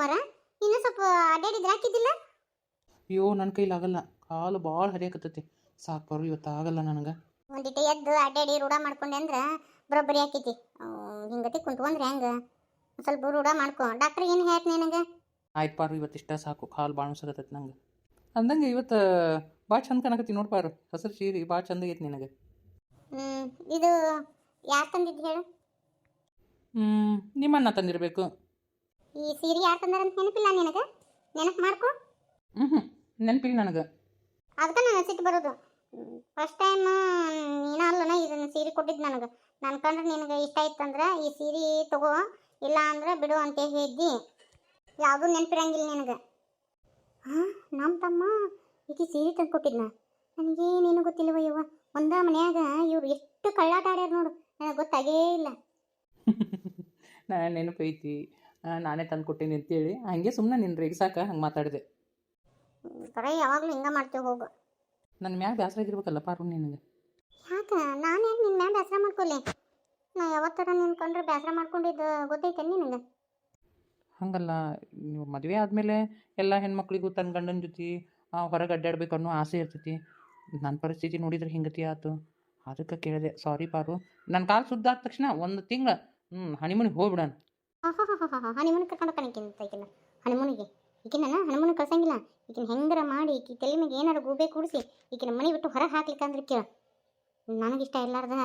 ಸೋಮವಾರ ಇನ್ನೂ ಸ್ವಲ್ಪ ಅಡ್ಡಾಡಿದ್ರೆ ಹಾಕಿದ್ದಿಲ್ಲ. ಅಯ್ಯೋ ನನ್ನ ಕೈಲಾಗಲ್ಲ, ಕಾಲು ಭಾಳ ಹರಿಯಾಕತ್ತೈತಿ. ಸಾಕು ಪಾರು, ಇವತ್ತು ಆಗಲ್ಲ ನನಗೆ. ಒಂದಿಟ್ಟು ಎದ್ದು ಅಡ್ಡಾಡಿ ರೂಢ ಮಾಡ್ಕೊಂಡೆ ಅಂದ್ರೆ ಬರೋಬ್ಬರಿ ಆಕೈತಿ. ಹಿಂಗತಿ ಕುಂತ್ಕೊಂಡ್ರೆ ಹೆಂಗೆ? ಸ್ವಲ್ಪ ರೂಢ ಮಾಡ್ಕೊ. ಡಾಕ್ಟ್ರ್ ಏನು ಹೇಳ್ತ ನಿನಗೆ? ಆಯ್ತು ಪಾರು, ಇವತ್ತು ಇಷ್ಟ ಸಾಕು. ಕಾಲು ಭಾಳ ನುಸಾಗತ್ತೈತಿ ನಂಗೆ. ಅಂದಂಗೆ ಇವತ್ತು ಭಾಳ ಚಂದ ಕಾಣಕತ್ತಿ ನೋಡಿ ಪಾರು. ಹಸಿರು ಸೀರೆ ಭಾಳ ಚಂದ ಆಗೈತಿ ನಿನಗೆ. ಇದು ಯಾರು ತಂದಿದ್ದು ಹೇಳು? ನಿಮ್ಮಣ್ಣ ತಂದಿರಬೇಕು. ಈ ಸೀರೆ ಯಾರು ತಂದಾರಂತ ನೆನಪಿಲ್ಲ ನಿನಗೆ? ನೆನಪು ಮಾಡ್ಕೊ. ನೆನಪಿಲ್ಲ ನನಗೆ. ಅದಕ್ಕೆ ನಾನು ಸಿಟ್ಟು ಬರೋದು. ಫಸ್ಟ್ ಟೈಮ್ ನೀನ ಅಲ್ಲನ ಇದನ್ನು ಸೀರೆ ಕೊಟ್ಟಿದ್ದು ನನಗೆ. ನಾನು ಕಂಡ್ರೆ ನಿನಗೆ ಇಷ್ಟ ಇತ್ತಂದ್ರೆ ಈ ಸೀರೆ ತಗೋ, ಇಲ್ಲ ಅಂದ್ರೆ ಬಿಡು ಅಂತ ಹೇಳಿದ್ದಿ. ಯಾವುದೂ ನೆನಪಿರಂಗಿಲ್ಲ ನಿನಗೆ. ಹಾಂ, ನಮ್ಮ ತಮ್ಮ ಈಗ ಸೀರೆ ತಂದು ಕೊಟ್ಟಿದ್ನ. ನನಗೇನೇನು ಗೊತ್ತಿಲ್ಲವ ಯವ್ವ. ಒಂದ ಮನ್ಯಾಗ ಇವ್ರು ಎಷ್ಟು ಕಳ್ಳಾಟ ಆಡ್ಯಾರ ನೋಡು, ನನಗೆ ಗೊತ್ತಾಗೇ ಇಲ್ಲ. ನಾನು ನೆನಪೈತಿ, ನಾನೇ ತಂದು ಕೊಟ್ಟೇನಿ ಅಂತೇಳಿ ಹಂಗೆ ಸುಮ್ಮನೆ ನಿನ್ನ ರೇಗಿಸಾಕ ಹಂಗೆ ಮಾತಾಡಿದೆ. ಬರೀ ಯಾವಾಗಲೂ ಹಿಂಗೆ ಮಾಡ್ತೇವೆ ಹೋಗು. ನನ್ನ ಮ್ಯಾಗ ಬೇಸರ ಆಗಿರ್ಬೇಕಲ್ಲ ಪಾರು ನಿನಗೆ. ಯಾಕೆ ನಾನು ಯಾಕೆ ನಿನ್ನ ಮ್ಯಾಗ ಬೇಸರ ಮಾಡ್ಕೊಲ್ಲಿ? ನಾ ಯಾವತ್ತರ ನಿನ್ನ ಕಂಡ್ರೆ ಬೇಸರ ಮಾಡ್ಕೊಂಡಿದ್ದು ಗೊತ್ತೈತೆ ನಿನಗೆ? ಹಂಗಲ್ಲ, ನೀವು ಮದುವೆ ಆದಮೇಲೆ ಎಲ್ಲ ಹೆಣ್ಮಕ್ಳಿಗೂ ತನ್ನ ಗಂಡನ ಜೊತೆ ಹೊರಗೆ ಅಡ್ಡಾಡ್ಬೇಕು ಅನ್ನೋ ಆಸೆ ಇರ್ತೈತಿ. ನನ್ನ ಪರಿಸ್ಥಿತಿ ನೋಡಿದ್ರೆ ಹಿಂಗತಿ ಆಯ್ತು, ಅದಕ್ಕೆ ಕೇಳಿದೆ. ಸಾರಿ ಪಾರು. ನನ್ನ ಕಾಲು ಸುದ್ದ ಆದ ತಕ್ಷಣ ಒಂದು ತಿಂಗಳು ಹನಿಮೂನಿಗೆ ಹೋಗ್ಬಿಡೋಣ. ಹನಿಮೂನಿಗೆ ಕರ್ಕೊಂಡು ಕಣಕ್ಕಿಂತ ಹನಿಮೂನಿಗೆ ಈಕಿನ ಹನಿಮೂನಿಗೆ ಕಳ್ಸಂಗಿಲ್ಲ. ಈಕಿನ ಹೆಂಗಾರ ಮಾಡಿ ಈಕಿ ತಲೆ ಮ್ಯಾಗೆ ಏನಾರು ಗೂಬೆ ಕೂಡಿಸಿ ಈಕಿನ ಮನೆ ಬಿಟ್ಟು ಹೊರಗೆ ಹಾಕ್ಲಿಕ್ಕೆ ಅಂದ್ರೆ ಕೇಳು. ನನಗಿಷ್ಟ ಇಲ್ಲಾರ್ದ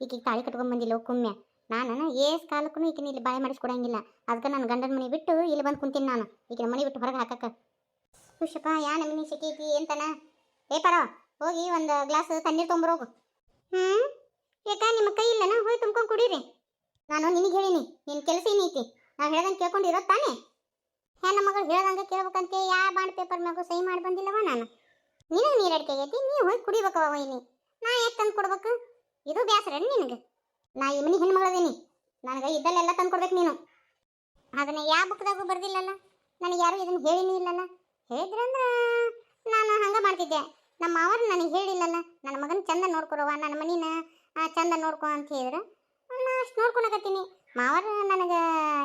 ಈಕಿಗೆ ತಾಳಿ ಕಟ್ಕೊಂಡ್ಬಂದಿಲ್ಲ ಕುಮ್ಮೆ. ನಾನು ಏಸ್ ಕಾಲಕ್ಕೂ ಈಕಿನ ಇಲ್ಲಿ ಬಾಯಿ ಮಾಡಿಸ್ಕೊಡಂಗಿಲ್ಲ. ಅದಕ್ಕೆ ನನ್ನ ಗಂಡನ ಮನೆ ಬಿಟ್ಟು ಇಲ್ಲಿ ಬಂದು ಕುಂತೀನಿ ನಾನು, ಈಕಿನ ಮನೆ ಬಿಟ್ಟು ಹೊರಗೆ ಹಾಕಕ್ಕೆ. ಖುಷಪ್ಪ, ಯಾ ನಮ್ಮನೆ ಸಿಕ್ಕೈತಿ ಅಂತಾನ. ಪರ ಹೋಗಿ ಒಂದು ಗ್ಲಾಸ್ ತಣ್ಣೀರು ತೊಗೊಂಬರೋಗು. ಯಾಕ ನಿಮ್ಮ ಕೈ ಇಲ್ಲನ? ಹೋಗಿ ತುಂಬ್ಕೊಂಡು ಕುಡೀರಿ. ನಾನು ನಿನಗೆ ಹೇಳೀನಿ, ನಿನ್ನ ಕೆಲಸ ಏನೈತಿ? ನಾವು ಹೇಳ್ದಂಗೆ ಕೇಳ್ಕೊಂಡಿರೋ ತಾನೇ? ಹೆಣ್ಣ ಮಗಳು ಹೇಳ್ದಂಗೆ ಕೇಳ್ಬೇಕಂತೆ. ಯಾವ ಬಾಂಡ್ ಪೇಪರ್ ಮ್ಯಾಗೂ ಸಹಿ ಮಾಡಿ ಬಂದಿಲ್ಲವ ನಾನು. ನಿನಗೆ ನೀರಡಿಕೆ ಆಗೈತಿ, ನೀವು ಹೋಗಿ ಕುಡಿಬೇಕವ ವೈನಿ. ನಾ ಯಾಕೆ ತಂದು ಕೊಡ್ಬೇಕು? ಇದು ಬೇಸರ ನಿನಗೆ? ನಾ ಈ ಮನೆ ಹೆಣ್ಮಗಳದೀನಿ, ನನಗೆ ಇದ್ದಲ್ಲೆಲ್ಲ ತಂದು ಕೊಡ್ಬೇಕು ನೀನು. ಅದನ್ನ ಯಾವ ಬುಕ್ದಾಗೂ ಬರ್ದಿಲ್ಲಲ್ಲ, ನನಗೆ ಯಾರು ಇದನ್ನು ಹೇಳಿನೂ ಇಲ್ಲಲ್ಲ. ಹೇಳಿದ್ರಂದ್ರೆ ನಾನು ಹಂಗೆ ಮಾಡ್ತಿದ್ದೆ. ನಮ್ಮ ಮಾವರು ನನಗೆ ಹೇಳಿಲ್ಲಲ್ಲ, ನನ್ನ ಮಗನ ಚಂದ ನೋಡ್ಕೊರವ, ನನ್ನ ಮನಿನ ಚಂದ ನೋಡ್ಕೊ ಅಂತ ಹೇಳಿದ್ರೆ ನಾನು ಅಷ್ಟು ನೋಡ್ಕೊಳಕತ್ತೀನಿ. ಮಾವರು ನನಗೆ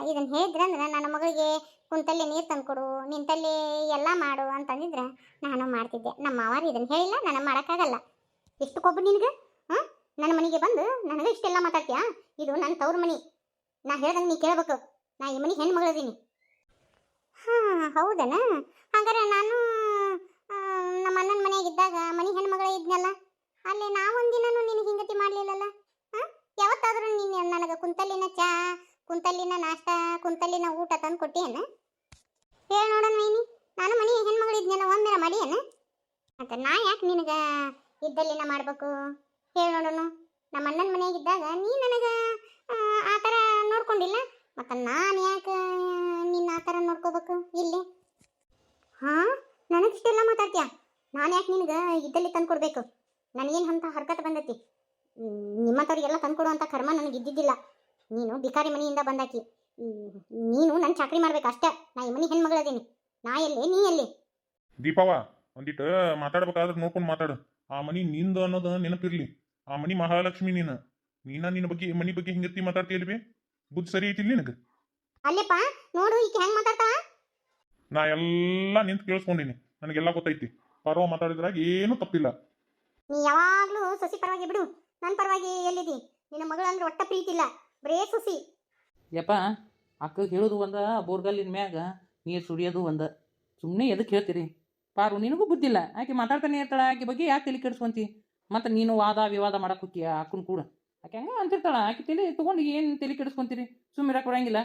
ಇದನ್ನು ಹೇಳಿದ್ರಂದ್ರೆ ನನ್ನ ಮಗಳಿಗೆ ಕುಂತಲ್ಲಿ ನೀರು ತಂದುಕೊಡು, ನಿಂತಲ್ಲಿ ಎಲ್ಲ ಮಾಡು ಅಂತಂದಿದ್ರೆ ನಾನು ಮಾಡ್ತಿದ್ದೆ. ನಮ್ಮ ಮಾವರು ಇದನ್ನು ಹೇಳಿಲ್ಲ, ನಾನು ಮಾಡೋಕ್ಕಾಗಲ್ಲ. ಎಷ್ಟು ಕೊಬ್ಬು ನಿನಗೆ? ಹಾಂ, ನನ್ನ ಮನೆಗೆ ಬಂದು ನನಗೆ ಇಷ್ಟೆಲ್ಲ ಮಾತಾಡ್ತೀಯಾ? ಇದು ನನ್ನ ತವ್ರ ಮನೆ, ನಾ ಹೇಳ್ದಂಗೆ ನೀ ಕೇಳಬೇಕು. ನಾ ಈ ಮನೆ ಹೆಣ್ಮಗಳದೀನಿ. ಹಾಂ, ಹೌದನ? ಹಾಗಾದ್ರೆ ನಾನು ನಮ್ಮ ಅಣ್ಣನ ಮನೆಯಾಗಿದ್ದಾಗ ಮನೆ ಹೆಣ್ಮಗಳ ಇದ್ನಲ್ಲ, ಅಲ್ಲಿ ನಾವೊಂದಿನೂ ನಿನಗೆ ಹಿಂಗತಿ ಮಾಡಲಿಲ್ಲಲ್ಲ. ಹಾಂ, ಯಾವತ್ತಾದರೂ ನೀನು ನನಗೆ ಕುಂತಲ್ಲಿನ ಚಾ, ಕುಂತಲ್ಲಿನ ನಾಷ್ಟ, ಕುಂತಲ್ಲಿನ ಊಟ ತಂದು ಕೊಟ್ಟಿಯೇನ? ಹೇಳಿ ನೋಡೋಣ ವೈನಿ, ನಾನು ಮನೆ ಹೆಣ್ಮಗಳು ಇದ್ನಲ್ಲ, ಒಮ್ಮೆರ ಮಾಡಿಯೇನ? ಅಂತ ನಾ ಯಾಕೆ ನಿನಗೆ ಇದ್ದಲ್ಲಿನ ಮಾಡಬೇಕು? ಹೇಳಿ ನೋಡೋಣ. ನಮ್ಮ ಅಣ್ಣನ ಮನೆಯಾಗಿದ್ದಾಗ ನೀ ನನಗೆ ಆ ಥರ ನೋಡ್ಕೊಂಡಿಲ್ಲ, ಮತ್ತು ನಾನು ಯಾಕೆ ನಿನ್ನ ಆ ಥರ ನೋಡ್ಕೋಬೇಕು ಇಲ್ಲಿ? ಹಾಂ, ನನಗಿಷ್ಟೆಲ್ಲ ಮಾತಾಡ್ತೀಯ? ನಾನು ಯಾಕೆ ನಿನಗೆ ಇದ್ದಲ್ಲಿ ತಂದು ಕೊಡಬೇಕು? ನನಗೇನು ಅಂತ ಹರ್ಕತ್ ಬಂದೈತಿ? ನಿಮ್ಮಂಥವ್ರಿಗೆಲ್ಲ ತಂದು ಕೊಡುವಂಥ ಕರ್ಮ ನನಗೆ ಇದ್ದಿದ್ದಿಲ್ಲ. ನೀನು ಬಿಕಾರಿ ಮನೆಯಿಂದ ಬಂದಾಕಿ, ನೀನು ನನ್ನ ಚಾಕ್ರಿ ಮಾಡ್ಬೇಕು ಅಷ್ಟೇ. ನಾ ಈ ಮನೆ ಹೆಣ್ಮಗಳದೀನಿ. ನಾ ಎಲ್ಲಿ, ನೀ ಎಲ್ಲಿ? ದೀಪವ್ವ, ಒಂದಿಟ್ಟು ಮಾತಾಡ್ಬೇಕಾದ್ರೆ ನೋಡ್ಕೊಂಡು ಮಾತಾಡು. ಆ ಮನಿ ನಿಂದು ಅನ್ನೋದು ನೆನಪಿರ್ಲಿ. ಆ ಮನಿ ಮಹಾಲಕ್ಷ್ಮಿ ನೀನು. ನಿನ್ನ ಬಗ್ಗೆ ಮನಿ ಬಗ್ಗೆ ಹಿಂಗತ್ತಿ ಮಾತಾಡ್ತೀಯಲ್ವಿ? ಬುದ್ಧಿ ಸರಿ ಐತಿಲ್ಲ ನಿನಗೆ? ಅಲ್ಲಪ್ಪ ನೋಡು, ಈಕೆ ಹೆಂಗೆ ಮಾತಾಡ್ತಾವ. ನಾ ಎಲ್ಲ ನಿಂತು ಕೇಳಿಸ್ಕೊಂಡಿನಿ, ನನಗೆಲ್ಲ ಗೊತ್ತೈತಿ. ಪರವ ಮಾತಾಡಿದ್ರಾಗ ಏನೂ ತಪ್ಪಿಲ್ಲ. ನೀ ಯಾವಾಗಲೂ ಸೊಸಿ ಪರವಾಗಿ ಬಿಡು, ನನ್ನ ಪರವಾಗಿ ಎಲ್ಲಿದಿ? ನಿನ್ನ ಮಗಳು ಅಂದ್ರೆ ಒಟ್ಟ ಪ್ರೀತಿ ಇಲ್ಲ, ಬರೇ ಸೊಸಿ. ಯಪ್ಪ, ಅಕ್ಕ ಹೇಳೋದು ಒಂದ, ಬೋರ್ಗಲ್ಲಿನ ಮ್ಯಾಗ ನೀರು ಸುಡಿಯೋದು ಒಂದ. ಸುಮ್ಮನೆ ಎದಕ್ಕೆ ಹೇಳ್ತೀರಿ ಪಾರು? ನಿನಗೂ ಬುದ್ಧಿಲ್ಲ. ಆಕೆ ಮಾತಾಡ್ತಾನೆ ಇರ್ತಾಳೆ, ಆಕೆ ಬಗ್ಗೆ ಯಾಕೆ ತಲೆ ಕೆಡಿಸ್ಕೊಂತಿ? ಮತ್ತು ನೀನು ವಾದ ವಿವಾದ ಮಾಡಕ್ಕೆ ಹೋಗ್ತೀಯ ಅಕ್ಕನ ಕೂಡ. ಆಕೆ ಹಂಗೆ ಅಂತಿರ್ತಾಳೆ, ಆಕೆ ತಲೆ ತೊಗೊಂಡು ಏನು ತಲೆ ಕೆಡಿಸ್ಕೊಂತೀರಿ? ಸುಮ್ಮಿರಕ್ಕೆ ಬರಂಗಿಲ್ಲ.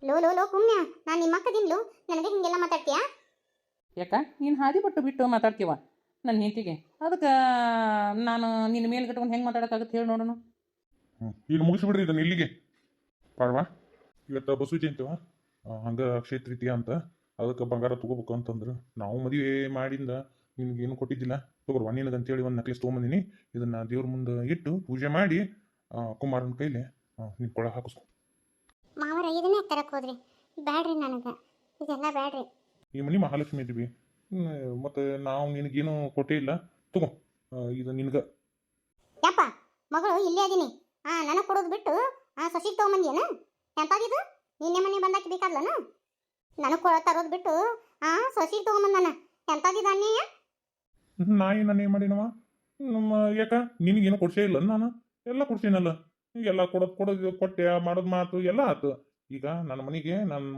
ಲೋ ಪುಣ್ಯ, ನಾನು ನಿಮ್ಮ ಅಕ್ಕದಿನ್ಲು, ನನಗೆ ಹಿಂಗೆಲ್ಲ ಮಾತಾಡ್ತೀಯಾ? ಯಾಕ ನೀನು ಹಾದಿ ಬಿಟ್ಟು ಮಾತಾಡ್ತೀವ ನನ್ನ ಹೆಂಡತಿಗೆ? ಅದಕ್ಕೆ ನಾನು ನಿನ್ನ ಮೇಲೆ ಕಟ್ಕೊಂಡು ಹೆಂಗೆ ಮಾತಾಡೋಕ್ಕಾಗತ್ತೆ ಹೇಳಿ ನೋಡೋಣ. ಈಗ ಮುಗಿಸ್ಬಿಡ್ರಿ ಇದನ್ನ ಇಲ್ಲಿಗೆ. ಪಾರ್ವಾ, ಇವತ್ತು ಬಸವ ಜಯಂತಿವ, ಹಂಗೆ ಅಕ್ಷಯ ತೃತೀಯ ಅಂತ, ಅದಕ್ಕೆ ಬಂಗಾರ ತೊಗೋಬೇಕು ಅಂತಂದ್ರೆ ನಾವು ಮದುವೆ ಮಾಡಿಂದ ನಿನಗೇನು ಕೊಟ್ಟಿದ್ದಿಲ್ಲ. ತಗೋರ್ವಾ ನಿನಗಂತೇಳಿ ಒಂದು ನೆಕ್ಲೆಸ್ ತೊಗೊಂಬಂದಿನಿ. ಇದನ್ನು ದೇವ್ರ ಮುಂದೆ ಇಟ್ಟು ಪೂಜೆ ಮಾಡಿ ಕುಮಾರನ ಕೈಲಿ ನಿನ್ನ ಕೊಳ ಹಾಕಿಸ್ಕೊ. ಮಾವರ ಇದನ್ನೇ ತರಕ್ಕೆ ಹೋದ್ರಿ? ಬ್ಯಾಡ್ರಿ, ನನಗೆ ಇದೆಲ್ಲ ಬ್ಯಾಡ್ರಿ. ಈ ಮನೆ ಮಹಾಲಕ್ಷ್ಮಿ ಇದ್ದೀವಿ, ಮತ್ತು ನಾವು ನಿನಗೇನು ಕೊಟ್ಟೇ ಇಲ್ಲ. ತಗೋ, ಇದು ನಿನಗೆ. ಯಪ್ಪ, ಮಗಳು ಇಲ್ಲೇ ಅದೀನಿ. ನನಗೆ ಕೊಡೋದು ಬಿಟ್ಟು ಸೊಸಿಗೆ ತೊಗೊಂಬಂದಿಯೇನ? ಎಂತಾಗಿದ್ದು? ನಿನ್ನೆ ಮನೆ ಬಂದಾಕಿ ಬೇಕಾದ್ಲನ? ನನಗೆ ತರೋದು ಬಿಟ್ಟು ಸೊಸಿ ತೊಗೊಂಬಂದಾನ ಎಂಥದ್ದು ಅನ್ಯಾಯ. ನಾ ಏನು ಮಾಡಿನವ ನಮ್ಮ ಯಾಕ ನಿನಗೇನು ಕೊಡ್ಸೇ ಇಲ್ಲ ನಾನು ಎಲ್ಲ ಕೊಡ್ಸೀನಲ್ಲ. ಎಲ್ಲ ಕೊಡೋದು ಕೊಟ್ಟೆ ಮಾಡೋದು ಮಾತು ಎಲ್ಲ ಆತು. ಈಗ ನನ್ನ ಮನೆಗೆ ನನ್ನ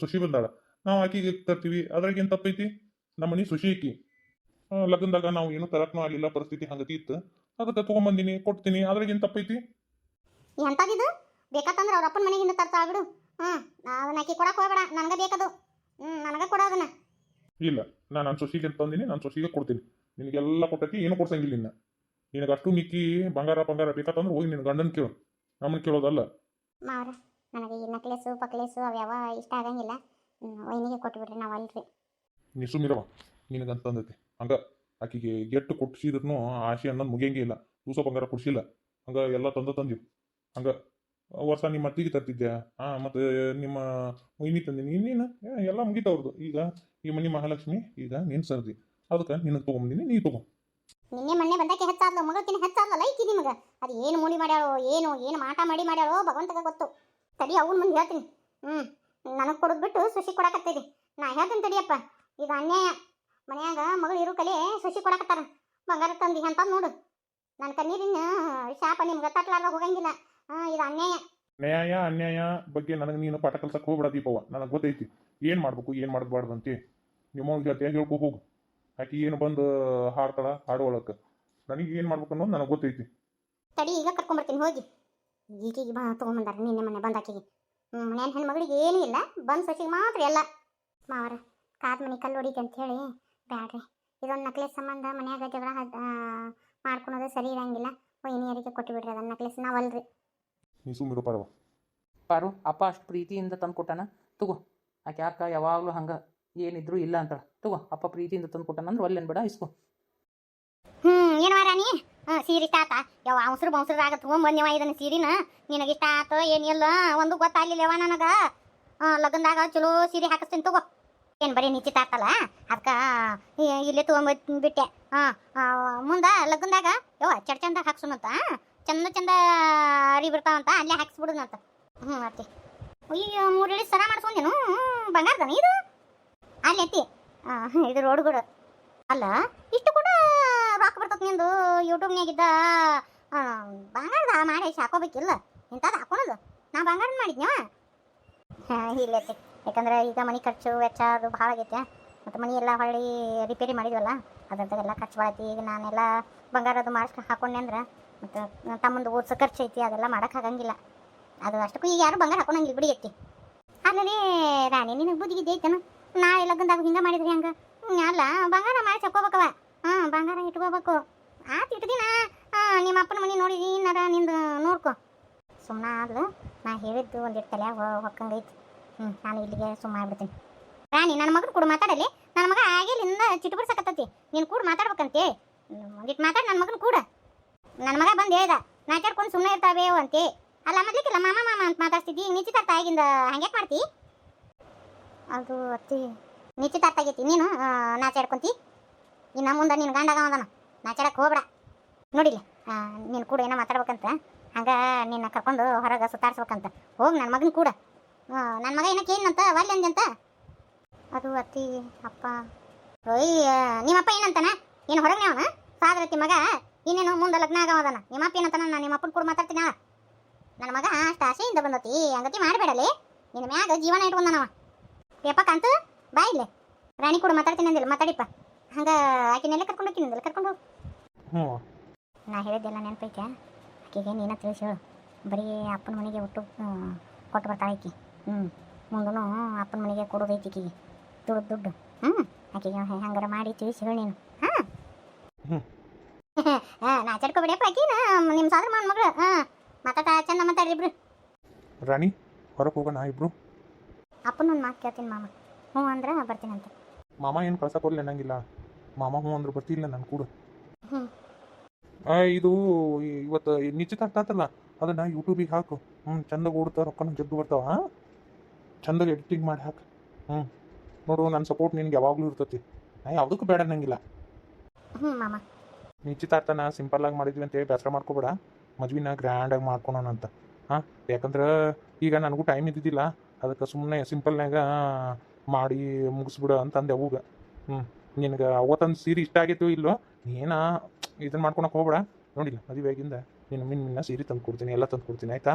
ಸುಶಿ ಬಂದಾಳ, ನಾವು ಆಕಿಗೆ ತರ್ತೀವಿ, ಅದ್ರಾಗೇನು ತಪ್ಪೈತಿ? ನಮ್ಮ ಮನೆ ಸುಶಿ ಆಕಿ ಲಗ್ನದಾಗ ನಾವು ಏನು ತರಕ್ನೂ ಆಗಲಿಲ್ಲ, ಪರಿಸ್ಥಿತಿ ಹಂಗತಿ ಇತ್ತು, ಅದಕ್ಕೆ ತೊಗೊಂಬಂದಿನಿ ಕೊಡ್ತೀನಿ, ಅದ್ರಾಗೇನು ತಪ್ಪೈತಿ? ಎಂಥದ್ದು ಬೇಕಾತಂದ್ರೆ ಅವ್ರ ಅಪ್ಪನ ಮನೆಗಿಂದ ತರ್ತಾ ಬಿಡು. ಅದನ್ನ ಆಕಿ ಕೊಡಕ್ಕೆ ಹೋಗ್ಬೇಡ, ನನಗೆ ಬೇಕದು. ನನಗೆ ಕೊಡೋದನ್ನ. ಇಲ್ಲ, ನನ್ನ ಸೊಸಿಗೆ ತಂದಿನಿ, ನನ್ನ ಸೊಸಿಗೆ ಕೊಡ್ತೀನಿ. ನಿನಗೆಲ್ಲ ಕೊಟ್ಟೈತಿ, ಏನು ಕೊಡ್ಸಂಗಿಲ್ಲ ಇನ್ನ. ನಿನಗೆ ಅಷ್ಟು ಮಿಕ್ಕಿ ಬಂಗಾರ ಬೇಕಾತಂದ್ರೆ ಹೋಗಿ ನಿನ್ನ ಗಂಡನ ಕೇಳು, ನಮ್ಮನ್ನ ಕೇಳೋದಲ್ಲ. ಮಾವ್ರ ನನಗೆ ಈ ನಕ್ಲೇಸು ಪಕ್ಲೇಸು ಅವ್ಯಾವ ಇಷ್ಟ ಆಗಂಗಿಲ್ಲ. ವೈನಿಗೆ ಕೊಟ್ಬಿಡ್ರಿ, ನಾವು ಅಲ್ರಿ. ನೀ ಸುಮ್ಮಿರವ, ನಿನಗಂತಂದೈತಿ ಹಂಗ. ಆಕಿಗೆ ಎಟ್ಟು ಕೊಡ್ಸಿದ್ರು ಆಸೆ ಅನ್ನೋದು ಮುಗಿಯಂಗೆ ಇಲ್ಲ. ಕೂಸ ಬಂಗಾರ ಕೊಡ್ಸಿಲ್ಲ, ಹಂಗ ಎಲ್ಲ ತಂದಿವ್ ಹಂಗ. ವರ್ಷ ನಿಮ್ಮ ಅತ್ತಿಗೆ ತರ್ತಿದ್ದೆ, ಮತ್ತೆ ನಿಮ್ಮ ವೈನಿ ತಂದಿನಿ, ಇನ್ನೇನು ಎಲ್ಲ ಮುಗಿತವ್ರದ್ದು. ಈಗ ಈ ಮನೆ ಮಹಾಲಕ್ಷ್ಮಿ ಈಗ ನಿನ್ ಸರ್ದಿ, ಅದಕ್ಕೆ ನಿನಗೆ ತೊಗೊಂಬಂದಿನಿ, ನೀ ತಗೋ. ನಿನ್ನೆ ಮೊನ್ನೆ ಬಂದಕ್ಕೆ ಹೆಚ್ಚಾದ್ಲು, ಮಗಕ್ಕಿನ ಹೆಚ್ಚಾದ್ಲಲ್ಲ ಐಕಿ ನಿಮಗೆ. ಅದು ಏನು ಮೂಡಿ ಮಾಡ್ಯಾಳೋ, ಏನು ಮಾಟ ಮಾಡಿ ಮಾಡ್ಯಾಳೋ ಭಗವಂತಗೆ ಗೊತ್ತು. ತಡಿ ಅವನ ಮುಂದೆ ಹೇಳ್ತೀನಿ. ನನಗೆ ಕೊಡೋದು ಬಿಟ್ಟು ಸುಶಿ ಕೊಡಕತ್ತೀರಿ. ನಾ ಹೇಳ್ತೀನಿ ತಡಿಯಪ್ಪ, ಇದು ಅನ್ಯಾಯ. ಮನ್ಯಾಗ ಮಗಳು ಇರು ಕಲೆ ಸುಶಿ ಕೊಡಕತ್ತಾರ, ಬಂಗಾರ ತಂದಿ ಅಂತ ನೋಡು. ನನ್ನ ಕಣ್ಣೀರಿನ ಶಾಪ ನಿಮ್ಗೆ ತಟ್ಲಾರ್ದ ಹೋಗಂಗಿಲ್ಲ. ಇದು ಅನ್ಯಾಯ. ನ್ಯಾಯ ಅನ್ಯಾಯ ಬಗ್ಗೆ ನನಗೆ ನೀನು ಪಾಠ ಕಲ್ಸಕ್ಕೆ ಹೋಗ್ಬೇಡ ದೀಪವ್ವ. ನನಗೆ ಗೊತ್ತೈತಿ ಏನು ಮಾಡ್ಬೇಕು ಏನು ಮಾಡಬಾರ್ದು ಅಂತೆ. ನಿಮ್ಮ ಹೇಳ್ತೀಯ ಹೇಳ್ಕೊ ಹೋಗು. ಆಕಿ ಏನು ಬಂದು ಹಾಡ್ತಾಳ ಹಾಡುವಳಕ್ಕೆ, ನನಗೆ ಏನು ಮಾಡ್ಬೇಕು ಅನ್ನೋದು ನನಗೆ ಗೊತ್ತೈತಿ. ತಡಿ ಈಗ ಕರ್ಕೊಂಬರ್ತೀನಿ ಹೋಗಿ. ಈಗೀಗ ತೊಗೊಂಬಂದಾರ ನಿನ್ನೆ ಮೊನ್ನೆ ಬಂದಾಕಿಗೆ. ಮನ್ಯಾನ ಹೆಣ್ಮಗಳಿಗೆ ಏನೂ ಇಲ್ಲ, ಬಂದು ಸೊಸಿಗೆ ಮಾತ್ರ ಎಲ್ಲ. ಮಾವರ ಕಾದ ಮನೆ ಕಲ್ಲು ಹೊಡಿತೆ ಅಂತ ಹೇಳಿ ಬ್ಯಾಡ್ರಿ. ಇದೊಂದು ನಕ್ಲೆಸ್ ಸಂಬಂಧ ಮನ್ಯಾಗ ಜಗಳ ಮಾಡ್ಕೊಳೋದು ಸರಿ ಇರಂಗಿಲ್ಲ. ವೈನಿಯರಿಗೆ ಕೊಟ್ಟು ಬಿಡ್ರಿ ಅದನ್ನ ನಕ್ಲೆಸ್, ನಾವಲ್ರಿ. ನೀ ಸುಮ್ಮಿರು ಪರವ. ಪಾರು ಅಪ್ಪ ಅಷ್ಟು ಪ್ರೀತಿಯಿಂದ ತಂದು ಕೊಟ್ಟಾನ, ತಗೋ. ಆಕೆ ಅಕ್ಕ ಯಾವಾಗಲೂ ಹಂಗೆ ಏನಿದ್ರು ಇಲ್ಲ ಅಂತಾಳೆ. ತಗೋ, ಅಪ್ಪ ಪ್ರೀತಿಯಿಂದ ತಂದು ಕೊಟ್ಟಾನ ಅಂದ್ರೆ ಒಲ್ಲೇನು ಬೇಡ, ಇಸ್ಕೋ. ಏನು ರಾಣಿ, ಸೀರೆ ಇಷ್ಟ ಆತ? ಯಾವ ಅವಸರು ಬೌಸರದಾಗ ತೊಗೊಂಬಂದೇವ ಇದನ್ನ ಸೀರಿನ. ನಿನಗಿಷ್ಟ ಆತ ಏನಿಲ್ಲ ಒಂದು ಗೊತ್ತಾಗ್ಲಿಲ್ಲವ ನನಗೆ. ಲಗ್ನದಾಗ ಚಲೋ ಸೀರೆ ಹಾಕಿಸ್ತೀನಿ ತಗೋ. ಏನು ಬರೀ ನಿಶ್ಚಿತಾರ್ತಲ್ಲ ಅದಕ್ಕೆ ಇಲ್ಲೇ ತೊಗೊಂಬಂದ್ಬಿಟ್ಟೆ. ಮುಂದೆ ಲಗ್ನದಾಗ ಚಡ್ ಚಂದ ಹಾಕ್ಸೋಣಂತ, ಚಂದ ಚಂದ ಅರಿ ಬಿಡ್ತಾವಂತ, ಅಲ್ಲೇ ಹಾಕ್ಸ್ಬಿಡುದಂತ. ಅತ್ತಿ ಅಯ್ಯೋ 3 ಇಳಿ ಸರ ಮಾಡ್ಸ್ಕೊಂಡೇನು ಬಂಗಾರದನ ಇದು? ಅಲ್ಲಿ ಅತ್ತಿ ಇದು ರೋಡ್ಗಳು ಅಲ್ಲ, ಇಷ್ಟು ಕೂಡ ರೊಕ್ಕ ಬರ್ತದೆ ನಿಂದು ಯೂಟ್ಯೂಬ್ನಾಗಿದ್ದ. ಬಂಗಾರದ ಮಾಡಿ ಹಾಕೋಬೇಕಿಲ್ಲ, ಇಂಥದ್ದು ಹಾಕೊಳೋದು. ನಾ ಬಂಗಾರದ ಮಾಡಿದ್ನವ. ಇಲ್ಲೈತಿ, ಯಾಕಂದ್ರೆ ಈಗ ಮನೆ ಖರ್ಚು ವೆಚ್ಚ ಅದು ಭಾಳ ಆಗೈತೆ. ಮತ್ತು ಮನೆ ಎಲ್ಲ ಹೊಳ್ಳಿ ರಿಪೇರಿ ಮಾಡಿದ್ವಲ್ಲ, ಅದ್ರದ್ದಾಗೆಲ್ಲ ಖರ್ಚು ಭಾಳೈತಿ. ಈಗ ನಾನೆಲ್ಲ ಬಂಗಾರದ್ದು ಮಾಡಿಸ್ಕೊಂಡು ಹಾಕೊಂಡೆ ಅಂದ್ರೆ ಮತ್ತು ತಮ್ಮಂದು ಓದಿಸೋ ಖರ್ಚು ಐತಿ, ಅದೆಲ್ಲ ಮಾಡೋಕೆ ಆಗಂಗಿಲ್ಲ. ಅದು ಅಷ್ಟಕ್ಕೂ ಈಗ ಯಾರು ಬಂಗಾರ ಹಾಕೊಂಡಂಗಿಲ್ಲ ಬಿಡಿ ಐತಿ. ಆಮೇಲೆ ರಾಣಿ ನಿನಗೆ ಬುದ್ಧಿಗಿದ್ದೆ ಐತೇನು? ನಾಳೆ ಲಗ್ನದಾಗ ಹಿಂಗೆ ಮಾಡಿದ್ರಿ ಹಂಗೆ ಅಲ್ಲ, ಬಂಗಾರ ಮಾಡಿ ಹಾಕೋಬೇಕವ. ಬಂಗಾರ ಇಟ್ಕೋಬೇಕು. ಆತು ಇಟ್ದಿನ ನಿಮ್ಮ ಅಪ್ಪನ ಮನೆ ನೋಡಿದಿ ನರ ನಿಂದು ನೋಡ್ಕೊ. ಸುಮ್ಮನೆ ಆದ್ಲು, ನಾ ಹೇಳಿದ್ದು ಒಂದಿಟ್ಟು ತಲೆಯಾಗ ಹೊಕ್ಕಂಗೈತಿ. ನಾನು ಇಲ್ಲಿಗೆ ಸುಮ್ಮನೆ ಆಗ್ಬಿಡ್ತೀನಿ. ರಾಣಿ ನನ್ನ ಮಗನ ಕೂಡ ಮಾತಾಡಲಿ. ನನ್ನ ಮಗ ಆಗಿಲ್ಲಿಂದ ಚಿಟ್ಟು ಬಿಡ್ಸಕತ್ತತಿ, ನೀನು ಕೂಡ ಮಾತಾಡ್ಬೇಕಂತೆ. ಒಂದಿಟ್ಟು ಮಾತಾಡಿ ನನ್ನ ಮಗನ ಕೂಡ. ನನ್ನ ಮಗ ಬಂದು ಹೇಳ್ದ ನಾಚಾಡ್ಕೊಂಡು ಸುಮ್ಮನೆ ಇರ್ತಾವೇವು ಅಂತೆ. ಅಲ್ಲ ಮೊದ್ಲಿಕ್ಕಿಲ್ಲ ಮಾಮ ಮಾಮ ಅಂತ ಮಾತಾಡ್ತಿದ್ದಿ, ನಿಶ್ಚಿತಾರ್ಥ ಆಗಿಂದ ಹಂಗೆ ಮಾಡ್ತಿ? ಅದು ಅತ್ತಿ ನಿಶ್ಚಿತಾರ್ಥ ಆಗೈತಿ, ನೀನು ನಾಚಾಡ್ಕೊಂತಿ. ಇನ್ನು ಮುಂದೆ ನಿನ್ನ ಗಂಡಾಗ ಅವನ ನಾಚಾಡಕ್ಕೆ ಹೋಗ್ಬೇಡ. ನೋಡಿಲ್ಲ ನೀನು ಕೂಡ ಏನೋ ಮಾತಾಡ್ಬೇಕಂತ, ಹಂಗೆ ನಿನ್ನ ಕರ್ಕೊಂಡು ಹೊರಗೆ ಸುತ್ತಾಡ್ಸ್ಬೇಕಂತ. ಹೋಗಿ ನನ್ನ ಮಗನ ಕೂಡ. ನನ್ನ ಮಗ ಏನಕ್ಕೆ ಏನಂತ ಒಲ್ಲೆ ಅಂದಂತ. ಅದು ಅತ್ತಿ ಅಪ್ಪ ನಿಮ್ಮಪ್ಪ ಏನಂತಾನ? ಏನು ಹೊರಗನೆ ಅವನ ಸಾದ್ರತಿ ಮಗ, ಇನ್ನೇನು ಮುಂದೆ ಲಗ್ನ ಆಗವದನ. ನಿಮ್ಮಪ್ಪ ಏನಂತಾನ? ನಾನು ನಿಮ್ಮಪ್ಪನ ಕೂಡ ಮಾತಾಡ್ತೀನಿ. ನನ್ನ ಮಗ ಅಷ್ಟು ಆಸೆಯಿಂದ ಬಂದತಿ, ಹಂಗತಿ ಮಾಡಬೇಡಲಿ. ನಿನ್ನ ಮ್ಯಾಗ ಜೀವನ ಇಟ್ಕೊಂಡನವ. ಯಪ್ಪ ಕಾಂತು ಬಾ ಇಲ್ಲೇ, ರಾಣಿ ಕೂಡ ಮಾತಾಡ್ತೀನಿ ಅಂದಿಲ್ಲ, ಮಾತಾಡಿಪ್ಪ. ಹಂಗೆ ಆಕಿನೆಲ್ಲ ಕರ್ಕೊಂಡು ಹೋಗ್ತೀನಿ, ಕರ್ಕೊಂಡು ಹೋಗು. ನಾ ಹೇಳಿದ್ದೆಲ್ಲ ನೆನಪೈತೆ ಆಕೆಗೆ, ನೀನ ತಿಳಿಸಿ ಹೇಳು. ಬರೀ ಅಪ್ಪನ ಮನೆಗೆ ಒಟ್ಟು ಕೊಟ್ಟು ಬರ್ತಾಳೆ ಆಕಿ. ಮುಂದೂ ಅಪ್ಪನ ಮನೆಗೆ ಕೊಡೋದೈತಿ ಆಕಿಗೆ ದುಡ್ಡು. ಆಕೆಗೆ ಹಂಗಾರ ಮಾಡಿ ತಿಳಿಸಿ ಹೇಳಿ ನೀನು. ನಾ ಚಡ್ಕೊಬೇಡಪ್ಪ ಆಕಿನ, ನಿಮ್ಮ ಸಾದ್ರ ಮಾವನ ಮಗಳು. ಮಾತಾಡ ಚಂದ ಮಾತಾಡ್ರಿ ಇಬ್ರು. ರಾಣಿ ಹೊರಗೆ ಹೋಗೋಣ ಇಬ್ರು. ಅಪ್ಪನೊಂದು ಮಾತು ಕೇಳ್ತೀನಿ ಮಾಮ, ಹ್ಞೂ ಅಂದ್ರೆ ಬರ್ತೀನಂತೆ. ಮಾಮ ಏನು ಕಳ್ಸಕ್ಕೆ ಹೋಗ್ಲಿ ಅನ್ನಂಗಿಲ್ಲ. ಮಾಮ ಹ್ಞೂ ಅಂದ್ರೆ ಬರ್ತಿಲ್ಲ ನಾನು ಕೂಡ. ಇದು ಇವತ್ತು ನಿಶ್ಚಿತಾರ್ಥ ಆತಲ್ಲ, ಅದನ್ನು ಯೂಟ್ಯೂಬಿಗೆ ಹಾಕು. ಚಂದ ಓಡ್ತಾ ರೊಕ್ಕನ ಜಗ್ಗು ಬರ್ತಾವ. ಚಂದಾಗ ಎಡಿಟಿಂಗ್ ಮಾಡಿ ಹಾಕು. ನೋಡು, ನನ್ನ ಸಪೋರ್ಟ್ ನಿನ್ಗೆ ಯಾವಾಗಲೂ ಇರ್ತೈತಿ. ನಾ ಯಾವುದಕ್ಕೂ ಬೇಡ ಅನ್ನಂಗಿಲ್ಲ. ಮಾಮ ನಿಶ್ಚಿತಾರ್ಥನ ಸಿಂಪಲ್ಲಾಗಿ ಮಾಡಿದ್ವಿ ಅಂತೇಳಿ ಬೇಸರ ಮಾಡ್ಕೋಬೇಡ. ಮದ್ವಿನ ಗ್ರ್ಯಾಂಡಾಗಿ ಮಾಡ್ಕೊಳೋಣ ಅಂತ. ಯಾಕಂದ್ರೆ ಈಗ ನನಗೂ ಟೈಮ್ ಇದ್ದಿದ್ದಿಲ್ಲ. ಅದಕ್ಕೆ ಸುಮ್ಮನೆ ಸಿಂಪಲ್ನಾಗ ಮಾಡಿ ಮುಗಿಸ್ಬಿಡು ಅಂತ ಅಂದೆ ಅವಾಗ. ನಿನಗೆ ಅವತ್ತೊಂದು ಸೀರೆ ಇಷ್ಟ ಆಗೈತೋ ಇಲ್ಲೋ, ನೀನ ಇದನ್ನ ಮಾಡ್ಕೊಳಕ್ಕೆ ಹೋಗ್ಬೇಡ. ನೋಡಿಲ್ಲ ಮದುವೆ ಆಗಿಂದ ನೀನು ಮಿನ್ನ ಸೀರೆ ತಂದು ಕೊಡ್ತೀನಿ, ಎಲ್ಲ ತಂದು ಕೊಡ್ತೀನಿ ಆಯ್ತಾ.